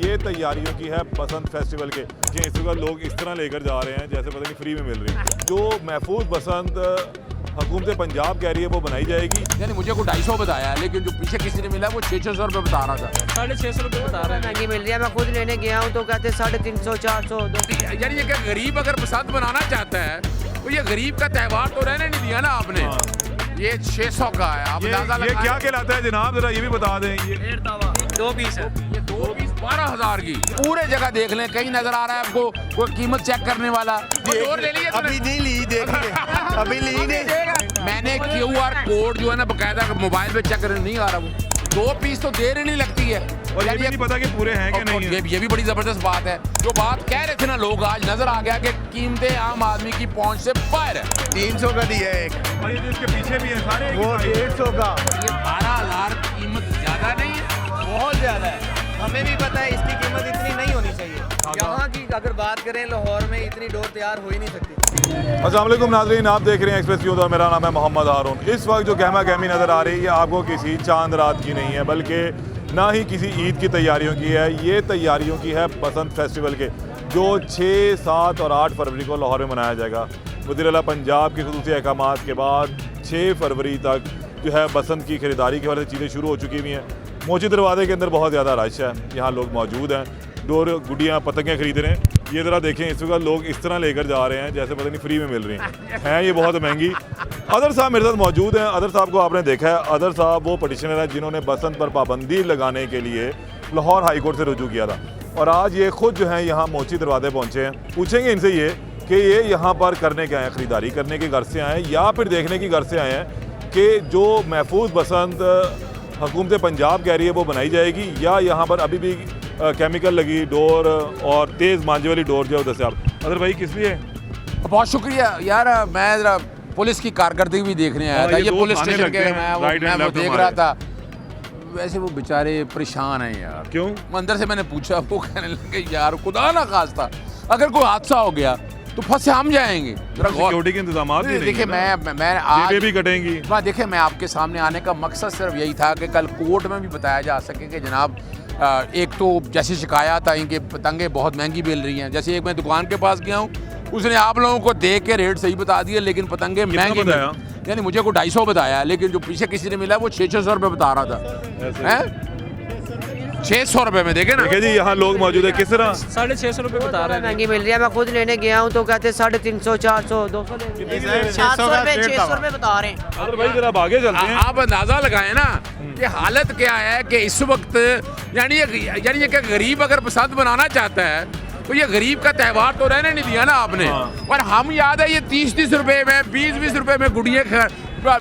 ये तैयारियों की है बसंत फेस्टिवल के कि इस वक्त लोग इस तरह लेकर जा रहे हैं जैसे पता नहीं फ्री में मिल रही है। जो महफूज बसंत हुकूमत पंजाब कह रही है वो बनाई जाएगी। यानी मुझे को 250 बताया है, लेकिन जो पीछे किसी ने मिला वो 600 रुपये बता रहा था। 650 रुपये बता रहे हैं। महंगी मिल रही है। मैं खुद लेने गया हूँ तो कहते 350 400। यानी ये क्या गरीब अगर बसंत बनाना चाहता है तो ये गरीब का त्यौहार तो रहने नहीं दिया ना आपने। ये 600 का है। आप ये क्या कहलाता है जनाब, जरा ये भी बता दें। ये 2 पीस है। ये 2 पीस 12,000 की। पूरे जगह देख लें, कहीं नजर आ रहा है आपको कोई कीमत चेक करने वाला? और ले लीजिए। अभी नहीं ली, देखिए अभी ली नहीं। मैंने QR कोड जो है ना बकायदा मोबाइल पे चेक करने नहीं आ रहा। वो 2 पीस तो देर ही नहीं लगती है। और ये भी नहीं पता कि पूरे हैं कि नहीं है। ये भी बड़ी जबरदस्त बात है। जो बात कह रहे थे ना लोग, आज नजर आ गया कि कीमतें आम आदमी की पहुंच से बाहर है। 300 का दिया एक, और ये जिसके पीछे भी है सारे वो 150 का। ये 12,000 कीमत ज्यादा नहीं है? बहुत ज़्यादा है। हमें भी पता है इसकी कीमत इतनी नहीं होनी चाहिए। यहाँ की अगर बात करें लाहौर में इतनी डोर तैयार हो ही नहीं सकती। अस्सलाम वालेकुम नाज़रीन, आप देख रहे हैं एक्सप्रेस न्यूज़ और मेरा नाम है मोहम्मद हारून। इस वक्त जो गहमा गहमी नज़र आ रही है आपको किसी चांद रात की नहीं है, बल्कि ना ही किसी ईद की तैयारियों की है। ये तैयारियों की है बसंत फेस्टिवल के, जो 6, 7 और 8 फरवरी को लाहौर में मनाया जाएगा। वज़ीर आला पंजाब के खुसूसी अहकामात के बाद 6 फरवरी तक जो है बसंत की खरीदारी के वाले चीज़ें शुरू हो चुकी हुई हैं। मोची दरवाजे के अंदर बहुत ज़्यादा रश है, यहाँ लोग मौजूद हैं, डोर गुडियाँ पतंगें खरीद रहे हैं। ये ज़रा देखें, इस वक्त लोग इस तरह लेकर जा रहे हैं जैसे पता नहीं फ्री में मिल रही हैं ये बहुत महंगी। अदर साहब मेरे साथ मौजूद हैं। अदर साहब को आपने देखा है, अदर साहब वो पटिशनर हैं जिन्होंने बसंत पर पाबंदी लगाने के लिए लाहौर हाई कोर्ट से रुजू किया था, और आज ये खुद जो है यहाँ मोची दरवाजे पहुँचे हैं। पूछेंगे इनसे ये कि ये यहाँ पर करने के आए हैं, ख़रीदारी करने के घर से आए हैं या फिर देखने की घर से आए हैं कि जो महफूज बसंत हुकूमत पंजाब कह रही है वो बनाई जाएगी, या यहाँ पर अभी भी केमिकल लगी डोर और तेज़ मांझे वाली डोर जो है उधर से। आप अदर भाई किस लिए? बहुत शुक्रिया यार। मैं जरा पुलिस की कारकर्दगी भी देखने आया था। ये पुलिस स्टेशन के मैं वो देख रहा था। वैसे वो बेचारे परेशान हैं यार। क्यों? अंदर से मैंने पूछा, वो कहने लगे यार खुदा ना खास्ता अगर कोई हादसा हो गया तो फंसे हम जाएंगे। सिक्योरिटी के इंतजाम भी नहीं देखिए है मैं आज भी कटेंगी। देखिए मैं आपके सामने आने का मकसद सिर्फ यही था कि कल कोर्ट में भी बताया जा सके कि जनाब एक तो जैसी शिकायत आई कि पतंगे बहुत महंगी मिल रही हैं। जैसे एक मैं दुकान के पास गया हूँ, उसने आप लोगों को देख के रेट सही बता दिए, लेकिन पतंगे महंगे बताया। यानी मुझे को 250 बताया, लेकिन जो पीछे किसी ने मिला वो 600 रुपये बता रहा था। 600 रुपये में देखे ना। जी यहाँ लोग मौजूद है। किस तरह? 650 रुपये बता रहे हैं। महंगी मिल रही है। मैं खुद लेने गया हूँ तो कहते 350 400 200 700 रुपये 600 रुपये बता रहे हैं। अदर भाई जरा आगे चलते हैं। आप अंदाजा लगाएं ना कि हालत क्या है कि इस वक्त यानी ये क्या गरीब अगर बसंत बनाना चाहता है तो ये गरीब का त्यौहार तो रहने नहीं दिया ना आपने। और हम याद है ये 30-30 रुपए में 20-20 रुपए में गुड़िया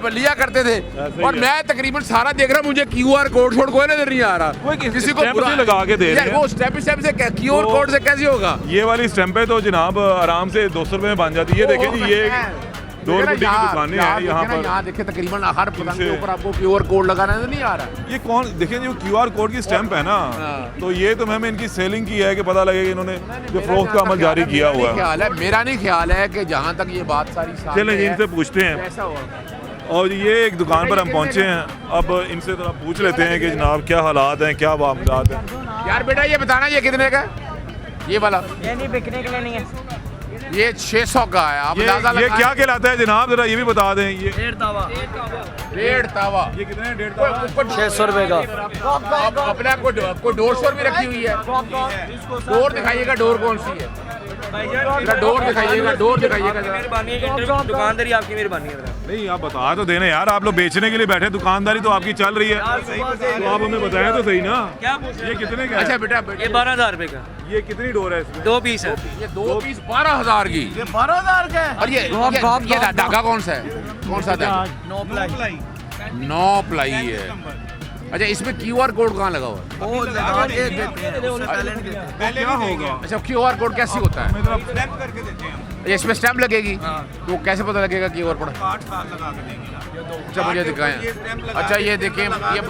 लिया करते थे, और मैं तकरीबन सारा देख रहा हूँ, मुझे QR कोड छोड़ कोई नजर नहीं आ रहा। किसी को लगा के दे रहे हैं। वो स्टेप से QR कोड से कैसे होगा? ये वाली स्टैंप है तो जनाब आराम से 200 रुपए में बन जाती है। देखिए जी ये डोर गुडी की दुकानें हैं यहाँ पर। यहाँ देखिए तकरीबन हर पतंग के ऊपर आपको QR कोड लगाना नहीं आ रहा। ये कौन देखिए जो QR कोड की स्टैंप है ना, तो ये तो मैम इनकी सेलिंग की है कि पता लगे कि इन्होंने जो फरोख्त का अमल जारी किया हुआ है। मेरा नहीं ख्याल है कि जहाँ तक ये बात सारी चलें इनसे पूछते हैं। और ये एक दुकान पर हम पहुंचे हैं, अब इनसे थोड़ा पूछ लेते हैं कि जनाब क्या हालात हैं, क्या मामलात हैं। यार बेटा ये बताना ये कितने का? ये वाला ये नहीं बिकने के लिए नहीं है। ये 600 का है। आप ये क्या कहलाता है जनाब, जरा ये भी बता दें। ये 1.5 तावा। 1.5 तावा। ये कितने है? 1.5 तावा 600 रुपये का। अपना कोई डोर शोर भी रखी हुई है। डोर दिखाइएगा, डोर कौन सी है? डोर दिखाइएगा, डोर दिखाइएगा। दुकानदारी आपकी मेहरबानी है। नहीं आप बता तो देना यार, आप लोग बेचने के लिए बैठे, दुकानदारी तो आपकी चल रही है, तो आप हमें बताएं तो सही ना। ये कितने का? अच्छा बेटा ये 12,000 रुपये का। ये कितनी डोर है इसमें? 2 पीस है। ये 2 पीस 12,000 की। ये 12,000 का है। और ये धागा कौन सा है? कौन सा धागा? 9 प्लाई है। अच्छा इसमें QR कोड कहाँ लगा हुआ है? वो लगा के देते हैं, पहले क्या होगा? अच्छा QR कोड कैसे होता है? स्टैम्प करके देते हैं। ये इसमें स्टैम्प लगेगी तो कैसे पता लगेगा QR कोड? कार्ड लगा के देंगे ना। अच्छा मुझे दिखाएं। अच्छा ये देखें, ये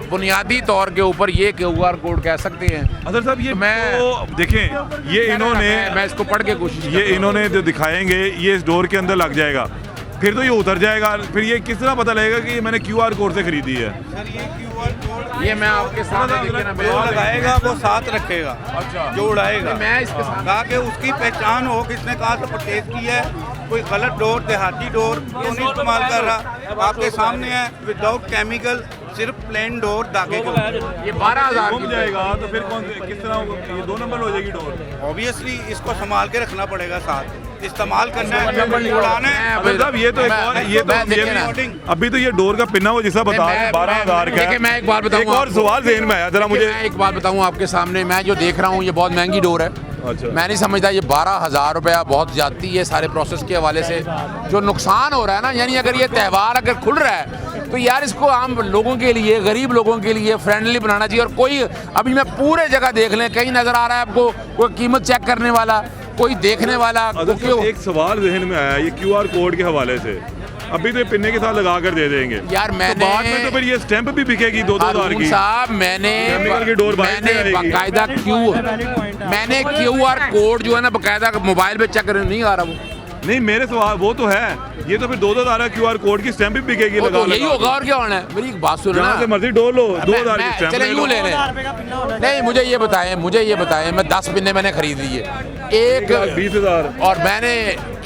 बुनियादी तौर के ऊपर ये QR कोड कह सकते हैं। अदर साहब ये तो देखें, ये इन्होंने मैं इसको पढ़ के कोशिश ये इन्होंने जो दिखाएंगे ये इस डोर के अंदर लग जाएगा, फिर तो ये उतर जाएगा, फिर ये किस तरह पता लगेगा कि ये मैंने QR कोड से खरीदी है? सर ये QR कोड ये मैं आपके सामने देखिए ना, जो लगाएगा वो साथ रखेगा। अच्छा। जो उड़ाएगा मैं इसके सामने ताकि उसकी पहचान हो किसने कहाँ से परचेज की है। कोई गलत डोर, देहाती डोर क्यों नहीं इस्तेमाल कर रहा। आपके सामने है विदाउट केमिकल, सिर्फ प्लेन डोर धागे के ऊपर। ये 12,000 घूम जाएगा तो फिर कौन किस तरह ये 2 नंबर हो जाएगी डोर? ऑब्वियसली इसको संभाल के रखना पड़ेगा, साथ इस्तेमाल करना है, उड़ाना है। मतलब ये तो एक और ये तो मैं देखिए ना, अभी तो ये डोर का पिन्ना वो जिसका बता रहे हैं 12,000 का है। देखिए मैं एक बात बताऊं एक और आपको। सवाल ज़हन में आया जरा मुझे। मैं एक बात बताऊं आपके सामने, मैं जो देख रहा हूं ये बहुत महंगी डोर है। अच्छा। मैं नहीं समझता ये 12,000 रुपया बहुत ज्यादती है सारे प्रोसेस के हवाले से। जो नुकसान हो रहा है ना, यानी अगर ये त्यौहार अगर खुल रहा है तो यार इसको आम लोगों के लिए, गरीब लोगों के लिए फ्रेंडली बनाना चाहिए। और कोई अभी मैं पूरे जगह देख लें, कहीं नजर आ रहा है आपको कोई कीमत चेक करने वाला, कोई देखने वाला? अगर एक सवाल ज़हन में आया ये QR कोड के हवाले से, अभी तो ये पिन्ने के साथ लगा कर दे देंगे यार। तो मैंने बाद में तो फिर ये स्टैंप भी बिकेगी 2,000 हारून की। साहब केमिकल की डोर बाहर से आएगी। बाकायदा मैंने QR कोड जो है ना बाकायदा मोबाइल पे चेक नहीं आ रहा वो। नहीं मेरे सवाल वो तो है, ये तो फिर 2,000 का QR कोड की स्टैंप भी बिकेगी वो लगा तो यही लगा होगा और क्या होना है। मेरी एक बात सुनो जहाँ से ना, मर्जी डोल लो 2,000 की स्टैंप चले यूँ ले लें। नहीं मुझे ये बताएं मैं 10 पिन्ने मैंने खरीद लिए, एक 20,000 और मैंने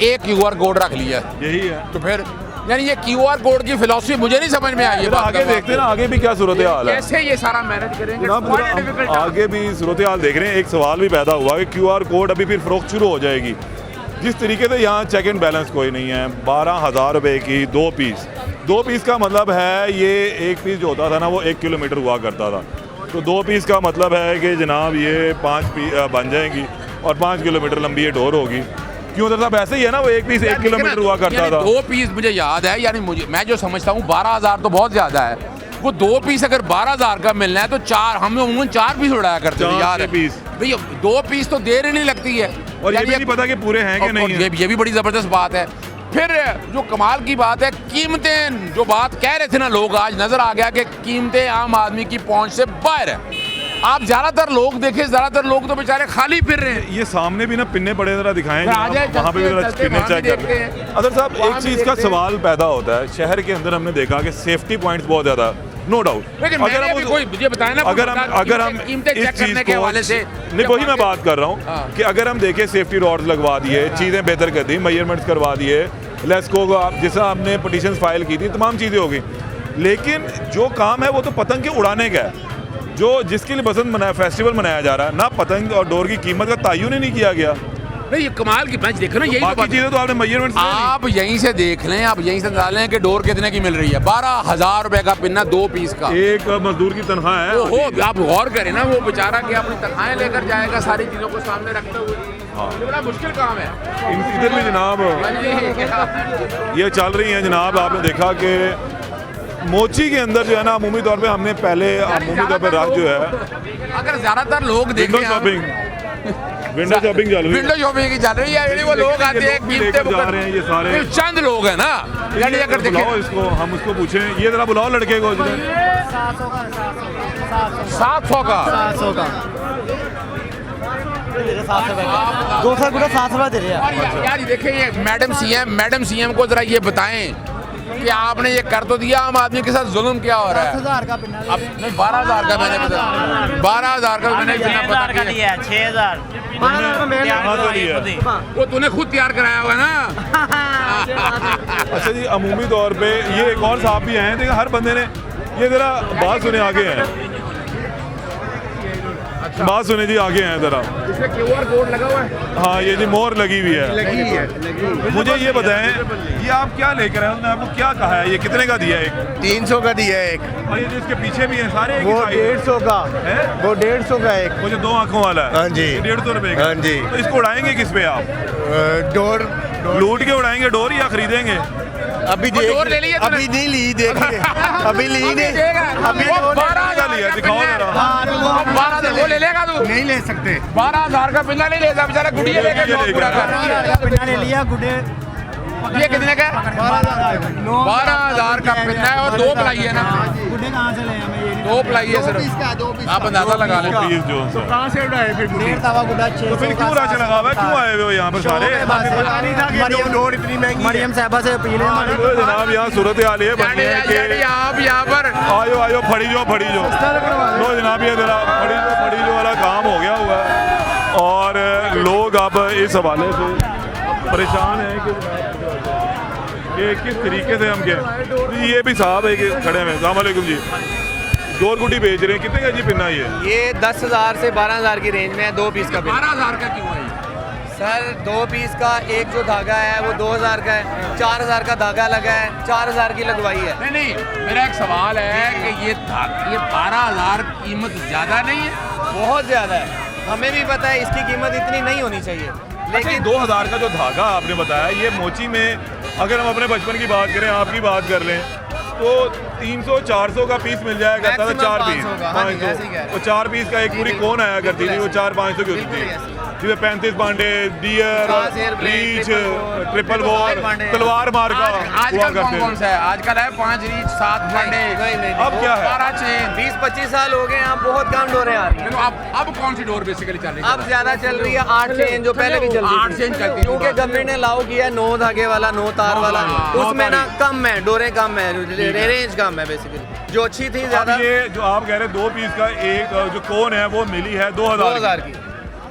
एक QR कोड रख लिया, यही है। तो फिर यानी ये QR कोड की फिलॉसफी मुझे नहीं समझ में आई। ये बात आगे देखते हैं ना आगे भी क्या सूरत हाल है। कैसे ये सारा मैनेज करेंगे? जनाब Quite a difficult task. आगे भी सूरत हाल देख रहे हैं। एक सवाल भी पैदा हुआ कि QR कोड अभी फिर फरोख्त शुरू हो जाएगी। जिस तरीके से यहाँ चेक एंड बैलेंस कोई नहीं है, 12,000 रुपए की 2 पीस का मतलब है ये एक पीस जो होता था ना वो 1 किलोमीटर हुआ करता था, तो 2 पीस का मतलब है कि जनाब ये 5 बन जाएंगी और 5 किलोमीटर लंबी ये डोर होगी। क्यों उधर साहब ऐसे ही है ना, वो एक पीस 1 किलोमीटर हुआ करता था। 2 पीस मुझे याद है, यानी मैं जो समझता हूँ 12,000 तो बहुत ज्यादा है। वो 2 पीस अगर 12,000 का मिलना है तो हम अमूमन 4 पीस उड़ाया करते थे यार। भैया 2 पीस तो देर ही नहीं लगती है, और ये भी नहीं पता कि पूरे हैं कि नहीं है। ये भी बड़ी जबरदस्त बात है। फिर जो कमाल की बात है, कीमतें जो बात कह रहे थे ना लोग, आज नजर आ गया कि कीमतें आम आदमी की पहुंच से बाहर है। आप ज्यादातर लोग देखें, ज्यादातर लोग तो बेचारे खाली फिर रहे हैं। ये सामने भी ना पिन्ने पड़े जरा दिखाएं, आ जाए, वहाँ पे भी जरा चलते, पिन्ने वहाँ चेक भी करते देखते हैं। हैं। अदर साहब वहाँ एक भी चीज़ का देखते हैं। सवाल पैदा होता है, शहर के अंदर हमने देखा कि सेफ्टी पॉइंट्स बहुत ज़्यादा, नो डाउट। लेकिन मैंने अभी कोई मुझे बताया ना, अगर हम कीमतें इस चेक चीज़ करने के को हवाले से, नहीं, वही मैं बात कर रहा हूँ हाँ। कि अगर हम देखें सेफ्टी रॉड्स लगवा दिए, चीज़ें बेहतर कर दी, मेजरमेंट्स करवा दिए, लेस्को को आप जैसा आपने पटिशन फाइल की थी, तमाम चीज़ें हो गई, लेकिन जो काम है वो तो पतंग के उड़ाने का है, जो जिसके लिए बसंत फेस्टिवल मनाया जा रहा है ना, पतंग और डोर की कीमत का तयन ही नहीं किया गया। नहीं ये कमाल की मैच देखो ना, यही तो बाकी बात चीज़ें तो आपने मेजरमेंट्स आप यहीं से देख लें, आप यहीं से डालें कि डोर कितने की मिल रही है। 12,000 रुपए का पिन्ना 2 पीस का। एक मजदूर की तनख्वाह है। ओहो, आप गौर करें ना, वो बेचारा कि अपनी तनख्वाहें लेकर जाएगा सारी चीजों को सामने रखते हुए। ये बड़ा मुश्किल काम है। इधर भी जनाब ये चल रही हैं जनाब, आपने देखा कि मोची के अंदर जो है ना अमूमी तौर पे हमने पहले अमूमी तौर पे रात जो है अगर ज्यादातर लोग विंडो देखें, शॉपिंग चल रही है। विंडो शॉपिंग की चल रही है, यानी वो लोग आते हैं कीमतें जा रहे हैं, ये सारे ये चंद लोग हैं ना, यानी अगर देखें बुलाओ इसको, हम उसको पूछें, ये जरा बुलाओ लड़के को। 700 का 200 गुना 700 रुपये दे रहे हैं। और यार ये देखें, ये मैडम सीएम को जरा ये बताएं कि आपने ये कर तो दिया, आम आदमी के साथ जुल्म क्या हो रहा है। 10,000 का पिन्ना अब नहीं 12,000 का मैंने बताया, 12,000 का मैंने इतना पता किया। लिया 6,000 कहाँ से लिया? वो तूने खुद तैयार कराया होगा ना। अच्छा जी, अमूमी तौर पे ये एक और साहब भी हैं, देखिए हर बंदे ने ये जरा बात सुने, आगे हैं, बात सुने जी, आगे हैं जरा। इसमें QR कोड लगा हुआ है। हाँ ये जी मोहर लगी हुई है। मुझे ये बताएं, ये आप क्या लेकर आए? उन्होंने आपको क्या कहा है? ये कितने का दिया? एक 300 का दिया है एक, और ये जो इसके पीछे भी है सारे एक ही वो size है? 150 का है? वो 150 का एक। वो जो 2 आंखों वाला है, हाँ जी। 150 रुपए का। हाँ जी। तो इसको उड़ाएंगे किस पे आप? डोर लूट के उड़ाएंगे डोर या खरीदेंगे? अभी वो डोर ले ली है तूने? अभी नहीं ली, देखिए अभी ली नहीं, अभी वो डोर 12,000 लिया, का दिखाओ पिन्ना है। जरा। 12,000 वो ले लेगा तू? नहीं ले सकते। 12,000 का पिन्ना नहीं लेगा बेचारा, गुड़िया लेकर गुड़िया पूरा कर। पिन्ना ले लिया गुड्डे ये कितने का है? 12,000 का पिन्ना है और 2 प्लाई है ना, 2 प्लाई है सिर्फ, आप अंदाजा लगा लें। पीस जो सा। कहाँ से उड़ाए फिर गुड्डी? तो फिर क्यों राशन लगा हुआ है, क्यों आए हुए हो यहाँ पर सारे? पता नहीं था कि डोर इतनी महंगी है। मरियम साहबा से अपील है तो जनाब यहाँ सूरत हाल ये बनी है कि आप यहाँ पर आयो आयो फड़ी जो लो जनाब, ये जरा फड़ी जो वाला काम हो गया हुआ है और लोग अब इस हवाले से परेशान हैं कि किस तरीके से हम क्या। ये भी साहब है कि खड़े हैं। अस्सलाम वालेकुम जी, डोर गुड्डी बेच रहे हैं, कितने का जी पिन्ना ये? 10,000 से 12,000 की रेंज में है 2 पीस का बिल। 12,000 का क्यों है? सर 2 पीस का एक जो धागा है वो 2,000 का है, 4,000 का धागा लगा है, 4,000 की लगवाई है। नहीं नहीं, मेरा एक सवाल है कि ये 12,000 कीमत ज़्यादा नहीं है? बहुत ज़्यादा है, हमें भी पता है इसकी कीमत इतनी नहीं होनी चाहिए, लेकिन 2,000 का जो धागा आपने बताया, ये मोची में अगर हम अपने बचपन की बात करें, आपकी बात कर लें तो 300-400 का पीस मिल जाएगा, Maximum 4 पीस 500 का, हाँ जी, ऐसे ही कह रहे हैं। तो 4 पीस का एक पूरी कौन आया करती थी, वो 400-500 की होती बिल्कुल थी, ऐसे। जिसमें 35 पांडे, डियर, crosshair blade, रीच, ट्रिपल ट्रिपल वॉर, वॉर, पांडे। तलवार मार का हुआ आजकल करते कौन थे। सा है? आजकल है 5 रीच 7 पांडे, नहीं, अब क्या है? 12 चेन। 20-25 साल हो गए, आप बहुत कम डोरें आ रही हैं। चलो अब कौन सी डोर बेसिकली चल रही है? अब ज्यादा चल रही है 8 चेन, जो पहले भी चलती 8 चेन चलती थी। क्योंकि गवर्नमेंट ने अलाउ किया है 9 धागे वाला, 9 तार वाला, उसमें ना कम है, डोरें कम है, रेंज कम है बेसिकली, जो अच्छी थी अब ज्यादा। ये जो आप कह रहे हैं 2 पीस का एक जो कौन है वो मिली है 2,000 की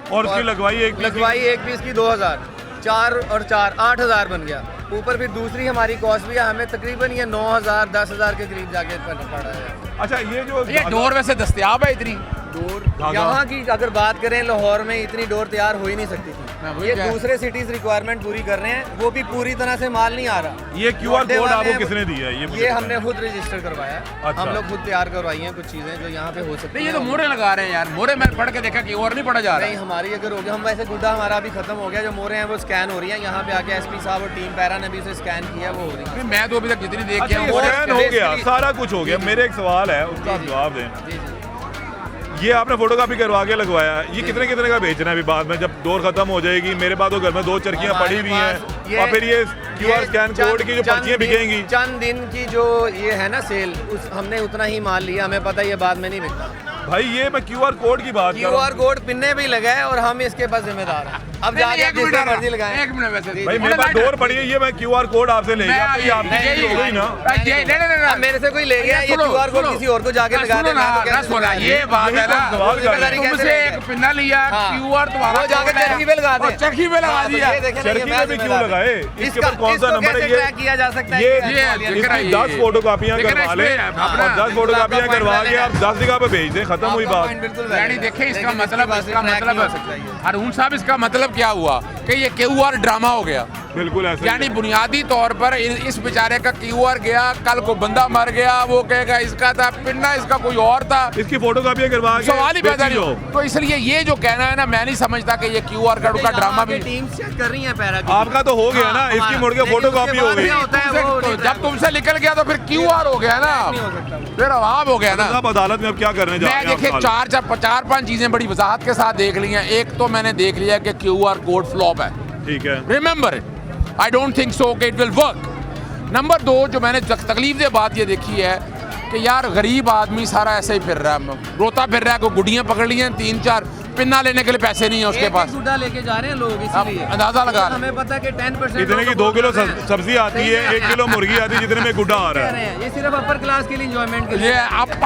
और उसकी लगवाई एक पीस की। लगवाई एक पीस की 2,000, 4 और 4 8,000 बन गया। ऊपर फिर दूसरी हमारी कॉस्ट भी है, हमें तकरीबन ये 9,000 10,000 के करीब जाके पड़ा है। अच्छा, ये जो ये डोर वैसे दस्तयाब है इतनी? डोर धागा। यहाँ की अगर बात करें, लाहौर में इतनी डोर तैयार हो ही नहीं सकती मैं थी। वही ये कह- दूसरे सिटीज रिक्वायरमेंट पूरी कर रहे हैं, वो भी पूरी तरह से माल नहीं आ रहा। ये QR मोटे कोड वाले आपको हैं, किसने दिया है? ये मुझे ये बताएं। हमने खुद रजिस्टर करवाया है। अच्छा। हम लोग खुद तैयार करवाई हैं कुछ चीज़ें जो यहाँ पे हो सकती नहीं, ये हैं। तो मोरे लगा रहे हैं यार, मोरे मैंने पढ़ के देखा कि और नहीं पढ़ा जा नहीं, रहा। हमारी अगर हो गया, हम वैसे गुड्डा हमारा अभी खत्म हो गया, जो मोरे हैं वो स्कैन हो रही हैं यहाँ पे आके। एसपी साहब और टीम पैरा ने भी उसे स्कैन किया, वो हो रही है। मैं तो अभी तक जितनी देख अच्छा, गया ये हूँ स्कैन हो गया, basically- सारा कुछ हो गया। मेरे एक सवाल है, उसका आप जवाब दें। जी जी। ये आपने फोटोकॉपी करवा के लगवाया है, ये कितने कितने का बेचना है अभी बाद में, जब डोर खत्म हो जाएगी? मेरे पास तो घर में 2 चरखियाँ हमारे पड़ी हुई पास हैं और फिर ये QR स्कैन कोड की जो पर्चियाँ बिकेंगी। चंद दिन की जो ये है ना सेल, उस हमने उतना ही माल लिया, हमें पता है ये बाद में नहीं बिकता। भाई ये मैं QR कोड की बात कर रहा QR कोड पिन्ने भी लगा है और हम इसके पास जिम्मेदार हैं। अब जाके आप जिसका मर्जी लगाएं। एक मिनट वैसे हूँ भाई, मेरे पास डोर पड़ी है, ये मैं QR कोड आपसे ले गया, तो ये आपकी हो गई ना। अब मेरे से कोई ले गया, ये QR कोड किसी और को जाके लगा देना, तो कैसे सुना ये बात है ना, सवाल कर रहे हैं। तुमसे एक पिन्ना लिया, हाँ। QR तुम्हारा वो जाके चरखी पे लगा दे। चरखी पे लगा हाँ, तो दिया। ये देखें ना, ये चरखी मैं पे भी क्यों जिम्मेदार लगाए? हूँ। इसके ऊपर कौन सा इसको नंबर है? कैसे ट्रैक किया जा सकता है? ये सवालिया दिख रहा है इसकी ये। 10 फोटोकॉपियाँ दिख रहा है करवा लें इसमें, और अपना 10 फोटोकॉपियाँ आपका करवा point के आप 10 जगह पे भेज दें, खत्म हुई आपका बात। point बिल्कुल यानी valid है। देखिए इसका लेकिन मतलब इसके पास track नहीं हो सकता ये। हारून साहब, इसका मतलब क्या हुआ कि ये QR ड्रामा हो गया। बिल्कुल ऐसे ही यानी है। बुनियादी तौर पर इस बेचारे का QR गया, कल को बंदा मर गया, वो कहेगा इसका था पिन्ना, इसका कोई और था, इसकी फोटोकॉपियाँ करवा के सवाल ही पैदा बेची नहीं जाओ। हो। तो इसलिए ये जो कहना है ना, मैं नहीं समझता कि ये QR कोड का ड्रामा भी। टीम चेक कर रही है पैरा की। आपका तो हो गया ना, हाँ, इसकी हमारा। मुड़ के लेकिन फोटोकॉपी उसके हो बाद गई। क्या होता है वो तो जब तुमसे निकल गया तो फिर QR हो गया ना, नहीं हो सकता। फिर अवाब हो गया ना। आप अदालत में अब क्या करने जा मैं रहे हैं? देखिए आप 4-5 चीजें बड़ी वजाहत के साथ देख ली हैं। एक तो मैंने देख लिया कि QR कोड फ्लॉप है, ठीक है, remember it, I don't think so कि इट विल वर्क। नंबर 2 जो मैंने तकलीफ दे बात ये देखी है कि यार गरीब आदमी सारा ऐसे ही फिर रहा है, रोता फिर रहा है, कोई गुड्डियाँ पकड़ ली हैं, 3-4 पिन्ना लेने के लिए पैसे नहीं है उसके एक पास। गुड्डा लेके जा रहे हैं लोग, आप इसीलिए अंदाजा लगा रहे हैं। हमें पता है कि 10% इतने की 2 किलो सब्जी आती है, 1 किलो मुर्गी आती है, जितने में गुड्डा आ रहा है। ये सिर्फ अपर क्लास के लिए एंजॉयमेंट के लिए ये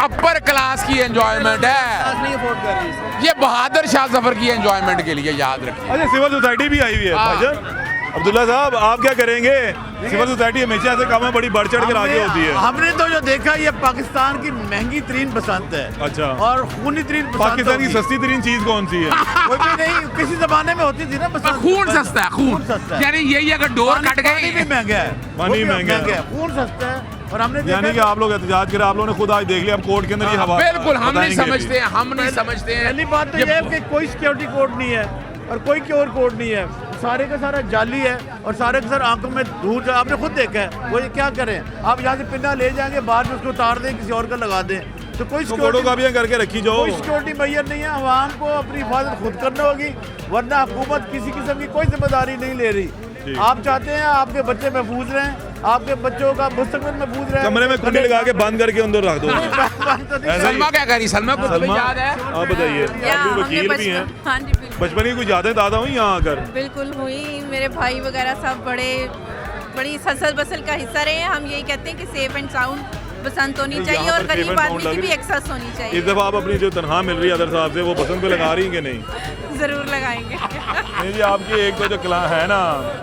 अपर क्लास की एंजॉयमेंट है, क्लास नहीं अफोर्ड कर रही इसे। ये बहादुर शाह जफर की एंजॉयमेंट के लिए, याद रखिए। अच्छा, सिविल सोसाइटी भी आई हुई है हाँ। भाईजान। अब्दुल्ला साहब, आप क्या करेंगे? सिविल सोसाइटी हमेशा ऐसे काम में बड़ी बढ़ चढ़ कर आगे होती है। हमने तो जो देखा ये पाकिस्तान की महंगी तरीन पसंद है। अच्छा। और खूनी तरीन पसंद पाकिस्तान की होगी। सस्ती तरीन चीज कौन सी है? कोई भी नहीं, किसी जमाने में होती थी ना पसंद। खून सस्ता है, खून सस्ता है। यानी यही अगर डोर कट पानी भी गई। महंगा है, पानी वो भी महंगा है। खून सस्ता है। और हमने यानी कि देखा आप लोग एहतजाज करें, आप लोगों ने खुद आज देख लिया, अब कोर्ट के अंदर ये हवा बिल्कुल हम नहीं बताएंगे भी। समझते हैं, हम नहीं समझते हैं। पहली बात तो ये है कि कोई सिक्योरिटी कोड नहीं है और कोई क्योर कोड नहीं है, सारे का सारा जाली है और सारे के सारे आंखों में धूल। आपने खुद देखा है, वो ये क्या करें, आप यहाँ से पिन्ना ले जाएंगे, बाद में उसको उतार दें, किसी और का लगा दें, तो कोई तो फोटोकॉपियाँ करके रखी जाओ। कोई सिक्योरिटी मैयर नहीं है। आवाम को अपनी हिफाजत खुद करनी होगी, वरना हुकूमत किसी किस्म की कोई जिम्मेदारी नहीं ले रही। ठीक। आप चाहते हैं आपके बच्चे महफूज रहें, आपके बच्चों का मुस्तकबिल महफूज रहे। कमरे में कुंडी लगा के बंद करके अंदर रख दो तो ऐसा ही। सलमा क्या कह रही? सलमा को तुम्हें सलमा, याद है? आप बताइए, आप भी वकील भी हैं, हाँ जी बिल्कुल बचपन की कुछ यादें ताज़ा हुई यहाँ आकर? बिल्कुल हुई। मेरे भाई वगैरह सब बड़ी फसल बसल का हिस्सा रहे हैं। हम यही कहते हैं कि सेफ एंड साउंड बसंत होनी तो चाहिए यहाँ और पर safe गरीब and sound आदमी की लग भी रही- एक्सेस होनी इस चाहिए। दफ़ा आप अपनी जो तनख्वाह मिल रही है अदर साहब से वो बसंत पे लगा रही हैं कि नहीं? ज़रूर लगाएंगे। नहीं जी, आपकी एक तो जो है ना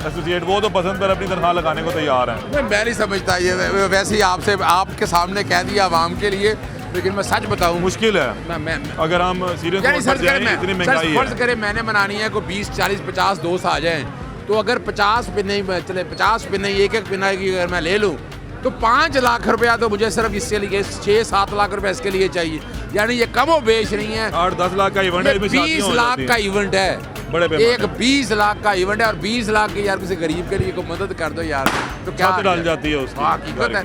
एसोसिएट, वो तो बसंत पर अपनी तनख्वाह लगाने को तैयार हैं। मैं नहीं समझता ये, वैसे ही आपसे आपके सामने कह दिया आवाम के लिए, लेकिन मैं सच बताऊं मुश्किल है मैं अगर हम सीरियस यानी नोट पर फर्ज करें जाएं, इतनी महंगाई फर्ज है। करें मैंने बनानी है को 20 40 50 दोस्त आ जाएं, तो अगर 50 पे नहीं चले 50 पे नहीं एक पिना की अगर मैं ले लूं तो 5 लाख रुपया तो मुझे सिर्फ इसके लिए 6-7 लाख रुपया इसके लिए चाहिए। यानी ये कमो बेच नहीं है। 8-10 लाख का इवेंट है, ये इसमें शादियां 20 हो लाख जाती का हैं। इवेंट है, बड़े पैमाने एक 20 लाख का इवेंट है और 20 लाख के यार किसी गरीब के लिए को मदद कर दो यार, तो क्या छत डाल जाती है उसकी। हकीकत है।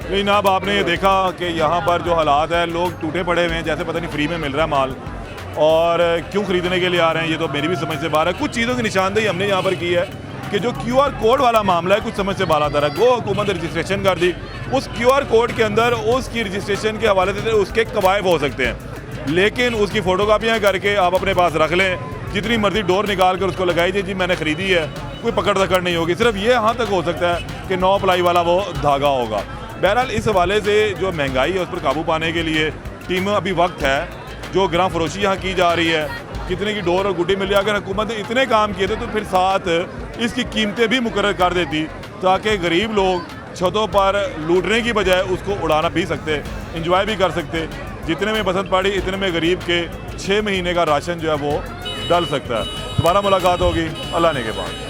लेकिन अब आपने ये देखा कि यहाँ पर जो हालात है, लोग टूटे पड़े हुए हैं, जैसे पता नहीं फ्री में मिल रहा है माल, और क्यों खरीदने के लिए आ रहे हैं ये तो मेरी भी समझ से बाहर है। कुछ चीज़ों की निशानदेही हमने यहाँ पर की है कि जो QR कोड वाला मामला है कुछ समझ से बाहर आता है। वो हुकूमत ने रजिस्ट्रेशन कर दी, उस QR कोड के अंदर उसकी रजिस्ट्रेशन के हवाले से उसके कवायद हो सकते हैं, लेकिन उसकी फ़ोटोकॉपियाँ करके आप अपने पास रख लें, जितनी मर्जी डोर निकाल कर उसको लगाई जी मैंने ख़रीदी है, कोई पकड़ दकड़ नहीं होगी। सिर्फ ये यहाँ तक हो सकता है कि 9 प्लाई वाला वो धागा होगा। बहरहाल इस हवाले से जो महंगाई है उस पर काबू पाने के लिए टीम अभी वक्त है, जो ग्राम फरोशी यहाँ की जा रही है, कितने की डोर और गुड्डी मिल जाए। अगर हुकूमत ने इतने काम किए थे तो फिर साथ इसकी कीमतें भी मुकर्रर कर देती, ताकि गरीब लोग छतों पर लूटने की बजाय उसको उड़ाना भी सकते, इंजॉय भी कर सकते। जितने में बसंत पड़ी इतने में गरीब के 6 महीने का राशन जो है वो डल सकता है। दोबारा मुलाकात होगी अल्लाह ने के बाद।